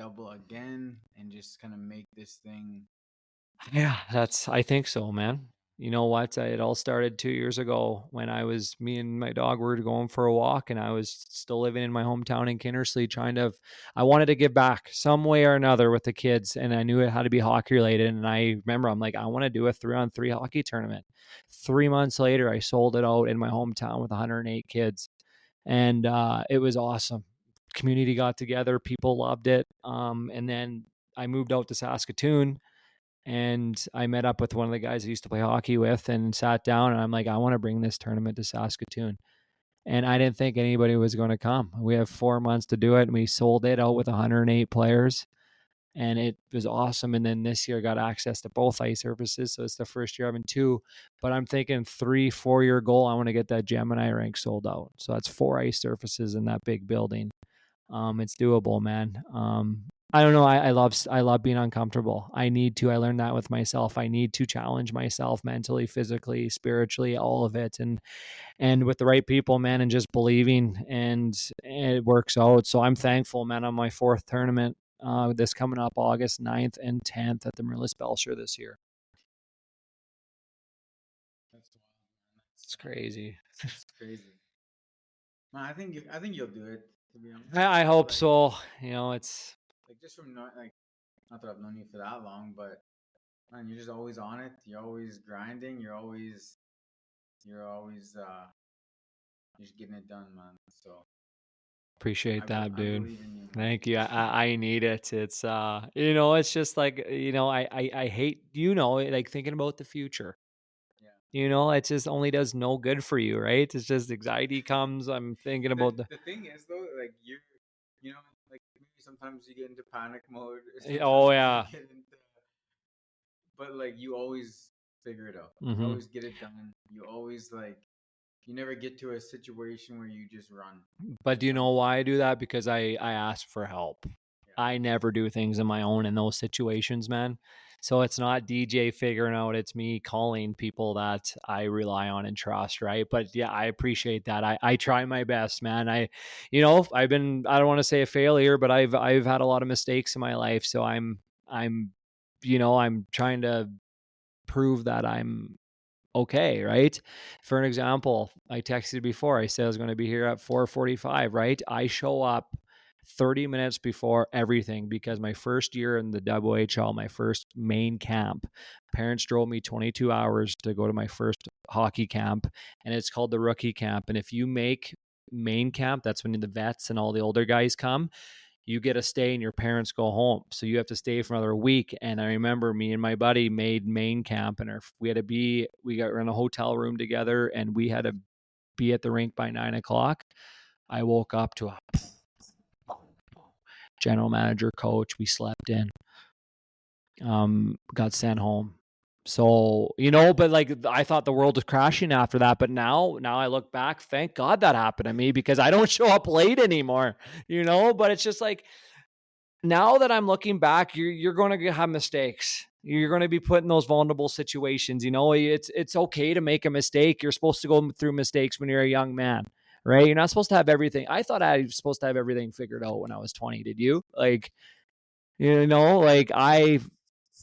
and just kind of make this thing? Yeah, I think so, man. You know what? It all started 2 years ago when me and my dog were going for a walk, and I was still living in my hometown in Kinnersley, I wanted to give back some way or another with the kids, and I knew it had to be hockey related. And I remember I'm like, I want to do a 3-on-3 hockey tournament. 3 months later, I sold it out in my hometown with 108 kids. And it was awesome. Community got together, people loved it. And then I moved out to Saskatoon, and I met up with one of the guys I used to play hockey with and sat down, and I'm like, I want to bring this tournament to Saskatoon. And I didn't think anybody was going to come. We have 4 months to do it, and we sold it out with 108 players, and it was awesome. And then this year got access to both ice surfaces, so it's the first year having 2. But I'm thinking 3-4 year goal, I want to get that Gemini rink sold out. So that's 4 ice surfaces in that big building. It's doable, man. I don't know. I love being uncomfortable. I learned that with myself. I need to challenge myself mentally, physically, spiritually, all of it. And with the right people, man, and just believing, and it works out. So I'm thankful, man, on my 4th tournament, this coming up August 9th and 10th at the Merlis Belcher this year. That's wild. It's crazy. It's crazy. No, I think you'll do it. To be honest, I hope so. It's like just from not that I've known you for that long, but man, you're just always on it. You're always grinding. You're always you're always just getting it done, man. So Appreciate that, I dude. believe in you. Thank you. I need it. It's you know, it's just like, you know, I hate, you know, like thinking about the future. Yeah. You know, it just only does no good for you, right? It's just anxiety comes. I'm thinking about The thing is though, like you know, like maybe sometimes you get into panic mode, or oh sometimes you yeah. get into, but like you always figure it out. You Hmm. always get it done. You always like, you never get to a situation where you just run. But do you From know why I things. do that? Because I ask for help. Yeah. I never do things on my own in those situations, man. So it's not DJ figuring out, it's me calling people that I rely on and trust, right? But yeah, I appreciate that. I try my best, man. You know, I don't want to say a failure, but I've had a lot of mistakes in my life. So I'm you know, I'm trying to prove that I'm okay, right? For an example, I texted before. I said I was going to be here at 4:45, right? I show up 30 minutes before everything because my first year in the WHL, my first main camp, parents drove me 22 hours to go to my first hockey camp, and it's called the rookie camp. And if you make main camp, that's when the vets and all the older guys come, you get to stay and your parents go home. So you have to stay for another week. And I remember me and my buddy made main camp, and we got in a hotel room together, and we had to be at the rink by 9 o'clock. I woke up to a general manager, coach. We slept in, got sent home. So, you know, but like I thought the world was crashing after that. But now I look back, thank God that happened to me because I don't show up late anymore, you know, but it's just like, now that I'm looking back, you're going to have mistakes. You're going to be put in those vulnerable situations. You know, it's okay to make a mistake. You're supposed to go through mistakes when you're a young man, right? You're not supposed to have everything. I thought I was supposed to have everything figured out when I was 20. Did you? Like, you know, like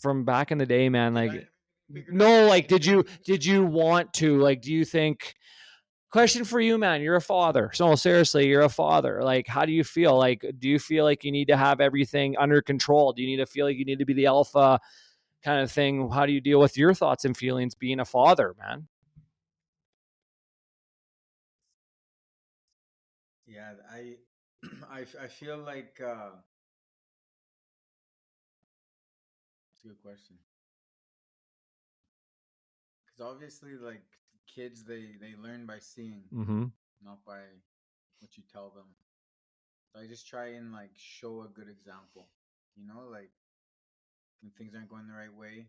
from back in the day, man, Did I like, have everything figured out? no, like, No, did you want to, like, do you think, question for you, man, you're a father, so seriously, you're a father, like, how do you feel? Like, do you feel like you need to have everything under control? Do you need to feel like you need to be the alpha kind of thing? How do you deal with your thoughts and feelings being a father, man? yeah, I feel like it's a good question, because obviously, like kids, they learn by seeing, Mm-hmm. not by what you tell them. So I just try and like show a good example. You know, like when things aren't going the right way,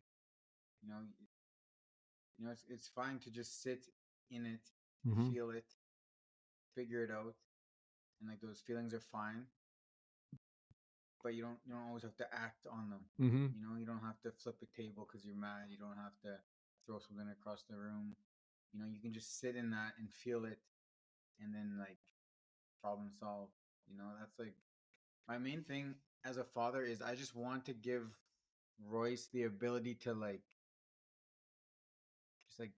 you know, it's fine to just sit in it, Mm-hmm. feel it, figure it out, and like those feelings are fine. But you don't always have to act on them. Mm-hmm. You know, you don't have to flip a table because you're mad. You don't have to throw something across the room. You know, you can just sit in that and feel it, and then like problem solve. You know, that's like my main thing as a father is I just want to give Royce the ability to like just like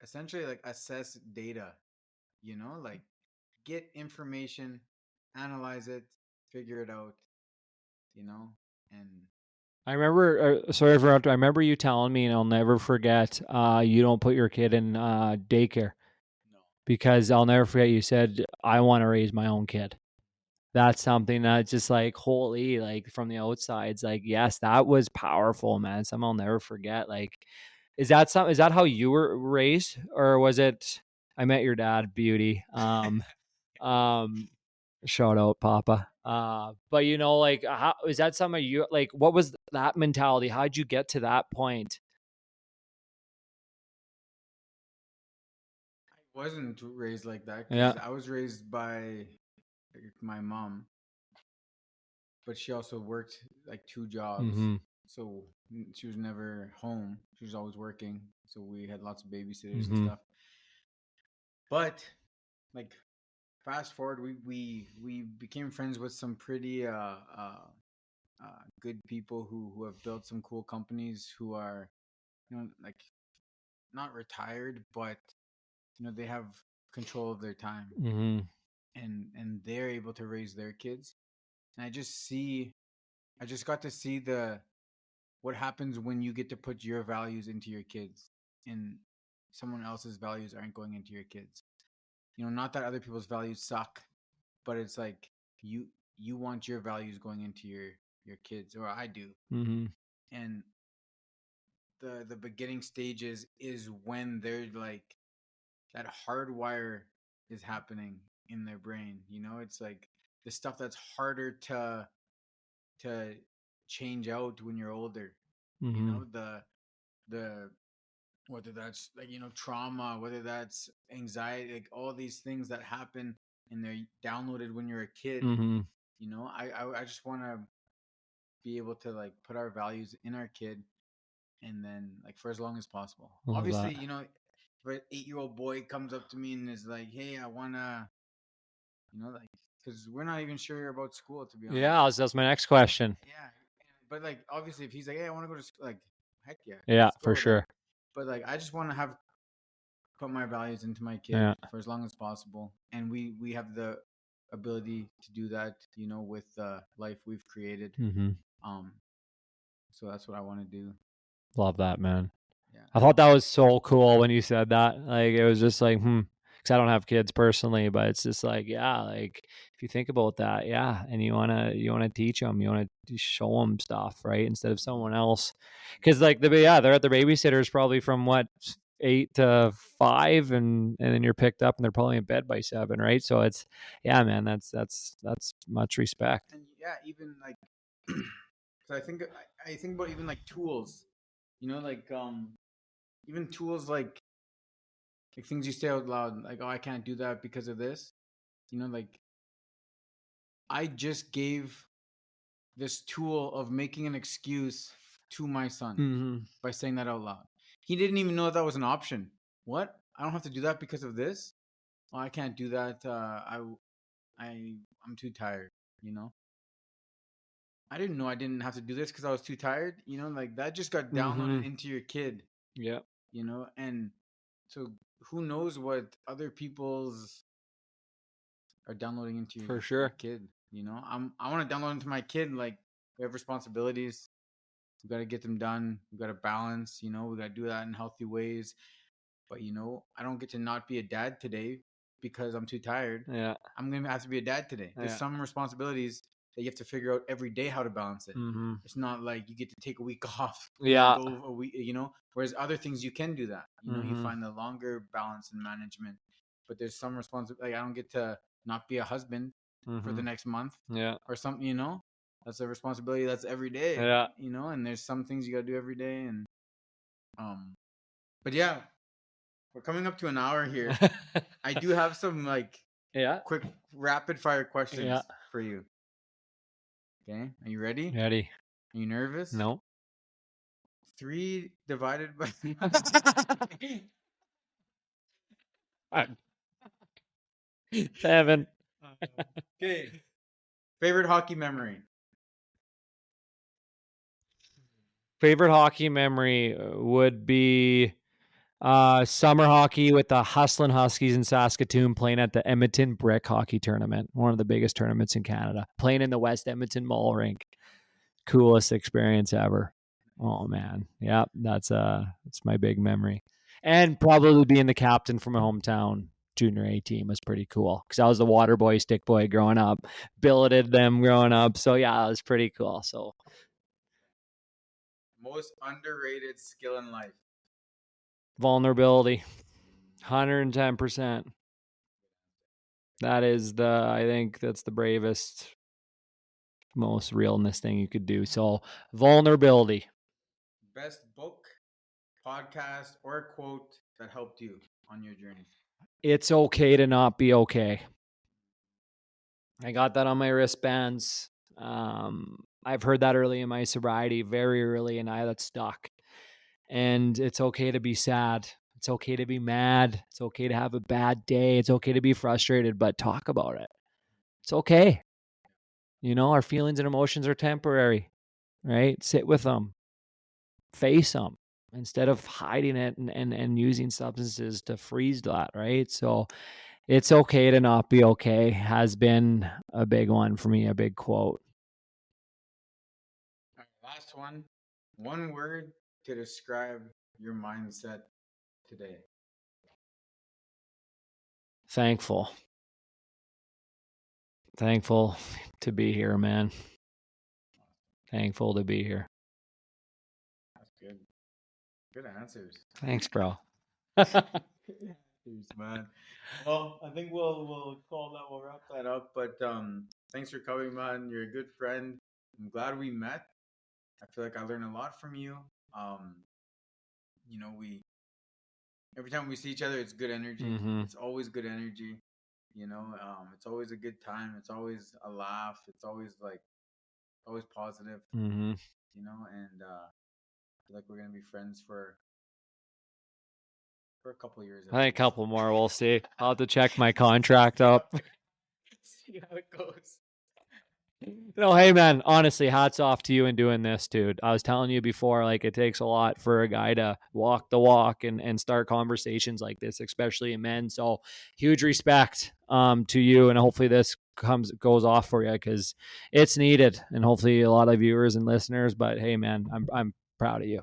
essentially like assess data, you know, like get information, analyze it, figure it out, you know, and I remember, sorry for interrupting. I remember you telling me, and I'll never forget, you don't put your kid in daycare, no. because I'll never forget you said, I want to raise my own kid. That's something that just like, holy, like from the outside's like, yes, that was powerful, man. Something I'll never forget. Like, is that how you were raised, or was it, I met your dad, beauty. Um shout out Papa. But you know, like, how is that something you like, what was that mentality? How'd you get to that point? I wasn't raised like that Yeah. because I was raised by like, my mom, but she also worked like two jobs. Mm-hmm. So she was never home. She was always working. So we had lots of babysitters and Mm-hmm. stuff. But like fast forward, we became friends with some pretty good people who have built some cool companies who are, you know, like not retired, but you know they have control of their time, Mm-hmm. and they're able to raise their kids. And I just got to see the what happens when you get to put your values into your kids. And someone else's values aren't going into your kids. Not that other people's values suck, but it's like you want your values going into your kids, or I do. Mm-hmm. And the beginning stages is when they're like that hardwire is happening in their brain. It's like the stuff that's harder to change out when you're older. Mm-hmm. The whether that's like trauma, whether that's anxiety, like all these things that happen and they're downloaded when you're a kid. Mm-hmm. I just want to be able to like put our values in our kid, and then like for as long as possible. Love Obviously, that. if an 8-year-old boy comes up to me and is like, "Hey, I wanna," like, because we're not even sure about school, to be honest. Yeah, that's my next question. Yeah, but like obviously, if he's like, "Hey, I want to go to school," like, heck yeah, Yeah, let's for go sure. then. But like, I just want to have put my values into my kid Yeah. for as long as possible, and we have the ability to do that, with the life we've created. Mm-hmm. So that's what I want to do. Love that, man. Yeah. I thought that was so cool when you said that. Like, it was just like, because I don't have kids personally, but it's just like, yeah, like if you think about that, yeah, and you wanna teach them, you wanna show them stuff, right, instead of someone else, because like they're at the babysitters probably from what 8 to 5, and then you're picked up and they're probably in bed by 7, right? So it's man, that's much respect. And yeah, even like, so I think about even like tools, like even tools like things you say out loud, like, oh, I can't do that because of this. Like I just gave this tool of making an excuse to my son Mm-hmm. by saying that out loud. He didn't even know that was an option. What? I don't have to do that because of this? Well, I can't do that. I'm too tired. I didn't know I didn't have to do this because I was too tired. Like that just got downloaded Mm-hmm. into your kid. Yeah, And so who knows what other people's are downloading into for your sure. kid. I want to download into my kid, like, we have responsibilities. We got to get them done. We got to balance. We got to do that in healthy ways. But I don't get to not be a dad today because I'm too tired. Yeah, I'm gonna have to be a dad today. There's yeah. some responsibilities that you have to figure out every day how to balance it. Mm-hmm. It's not like you get to take a week off and Yeah. go a week. Whereas other things you can do that. You Mm-hmm. find the longer balance and management. But there's some responsibility. Like I don't get to not be a husband for the Mm-hmm. next month Yeah. or something. That's a responsibility that's every day. Yeah. And there's some things you gotta do every day. And but yeah, we're coming up to an hour here. I do have some like Yeah. quick rapid fire questions Yeah. for you. Okay, are you ready? Ready? Are you nervous? No. 3 divided by 7. Okay. Favorite hockey memory? Favorite hockey memory would be summer hockey with the Hustlin' Huskies in Saskatoon, playing at the Edmonton Brick Hockey Tournament, one of the biggest tournaments in Canada, playing in the West Edmonton Mall rink. Coolest experience ever. Oh man. Yeah, that's my big memory. And probably being the captain for my hometown junior A team was pretty cool because I was the water boy, stick boy growing up, billeted them growing up. So yeah, it was pretty cool. So Most underrated skill in life? vulnerability, 110%. That is I think that's the bravest, most realness thing you could do. So vulnerability. Best book, podcast, or quote that helped you on your journey? It's okay to not be okay. I got that on my wristbands. I've heard that early in my sobriety, very early, and that stuck. And it's okay to be sad. It's okay to be mad. It's okay to have a bad day. It's okay to be frustrated, but talk about it. It's okay. Our feelings and emotions are temporary, right? Sit with them, face them instead of hiding it and using substances to freeze that, right? So it's okay to not be okay has been a big one for me, a big quote. All right, last one. One word to describe your mindset today. thankful to be here, man. Thankful to be here. That's good. Good answers. Thanks, bro. Cheers, man. Well, I think we'll call that. We'll wrap that up. But thanks for coming, man. You're a good friend. I'm glad we met. I feel like I learned a lot from you. You know, we every time we see each other, it's good energy. Mhm. It's always good energy. You know, it's always a good time. It's always a laugh. It's always always positive. Mhm. You know, and I feel like we're gonna be friends for a couple years. I think a couple more. We'll see. I'll have to check my contract up. See how it goes. No, hey man, honestly, hats off to you in doing this, dude. I was telling you before, like it takes a lot for a guy to walk the walk and start conversations like this, especially in men. So huge respect to you, and hopefully this goes off for you because it's needed, and hopefully a lot of viewers and listeners. But hey, man, I'm proud of you.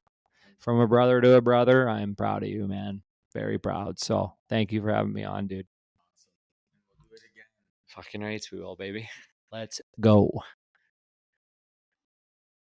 From a brother to a brother, I'm proud of you, man. Very proud. So thank you for having me on, dude. Awesome. And we'll do it again. Fucking rights, we will, baby. Let's go.